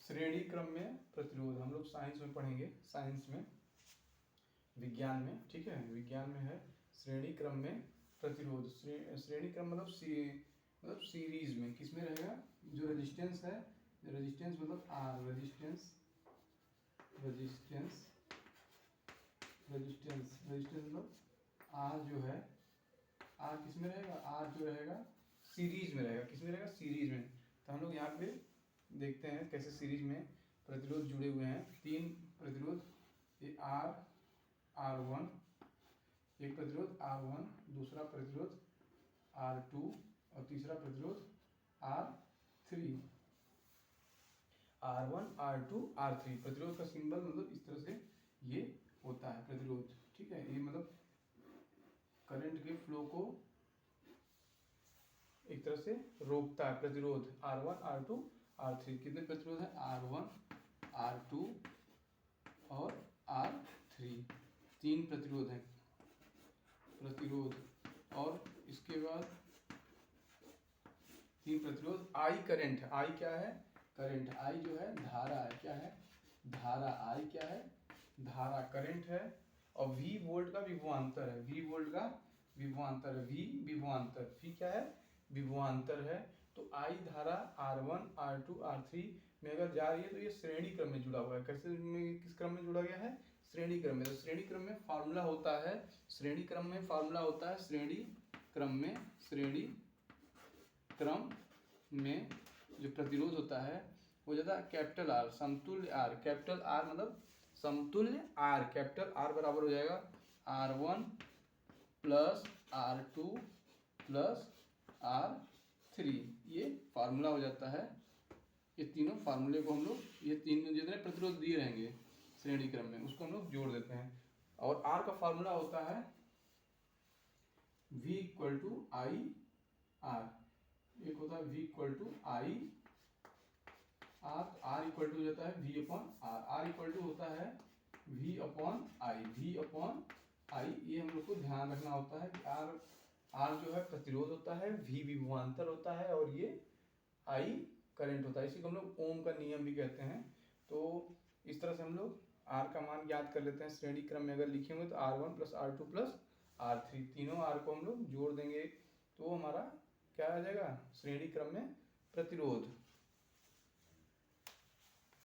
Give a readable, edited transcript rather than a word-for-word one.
श्रेणी क्रम में प्रतिरोध हम लोग साइंस में पढ़ेंगे, साइंस में, विज्ञान में, ठीक है, विज्ञान में है श्रेणी क्रम में प्रतिरोध। श्रेणी क्रम मतलब सीरीज में, किस में रहेगा, जो रेजिस्टेंस है, रेजिस्टेंस मतलब आर, रेजिस्टेंस मतलब आर जो है, आर किस में रहेगा, आर जो रहेगा सीरीज में रहेगा, किस में रहेगा, सीरीज में। तो हम लोग यहाँ पे देखते हैं कैसे सीरीज में प्रतिरोध जुड़े हुए हैं। 3 प्रतिरोध, ये R1, एक प्रतिरोध R1, दूसरा प्रतिरोध R2 और तीसरा प्रतिरोध R3। R1, R2, R3 प्रतिरोध का सिंबल मतलब इस तरह से ये होता है प्रतिरोध, ठीक है। ये मतलब करंट के फ्लो को एक तरह से रोकता है प्रतिरोध। R1, R2, R3 कितने प्रतिरोध है, R1, R2 और R3, 3 प्रतिरोध है, प्रतिरोध। और इसके बाद 3 प्रतिरोध, I करंट है, I क्या है, करंट, I जो है धारा है, क्या है, धारा, I क्या है, धारा, करंट है। और V वोल्ट का विभवांतर है, V वोल्ट का विभवांतर है, V विभवांतर, V क्या है, विभवांतर है। तो I धारा R1, R2, R3 में अगर जा रही है तो ये श्रेणी क्रम में जुड़ा हुआ है। कैसे में, किस क्रम में जुड़ा गया है, श्रेणी क्रम में। तो श्रेणी क्रम में फार्मूला होता है, श्रेणी क्रम में फार्मूला होता है, श्रेणी क्रम में जो प्रतिरोध होता है वो ज्यादा कैपिटल आर, समतुल्य आर, कैपिटल आर मतलब समतुल्य आर, कैपिटल आर बराबर हो जाएगा R1 plus R2 plus R3, ये फार्मूला हो जाता है। ये तीनों फार्मूले को हम लोग, ये तीन जितने प्रतिरोध दिए रहेंगे श्रेणी क्रम में, उसको हम लोग जोड़ देते हैं। और R का फार्मूला होता है V equal to I R, एक होता है V equal to I R, R equal to हो जाता है V upon R, R equal to होता है V upon I, V upon I. ये हम लोग को ध्यान रखना होता है कि R जो है प्रतिरोध होता है, V विभवांतर होता है और ये I करंट होता है। इसी को हम लोग ओम का नियम भी कहते हैं। तो इस तरह से हम लोग R का मान याद कर लेते हैं। श्रेणी क्रम में अगर लिखे होंगे तो R1 plus R2 plus R3, तीनों R को हम लोग जोड़ देंगे तो हमारा क्या आ जाएगा, श्रेणी क्रम में प्रतिरोध।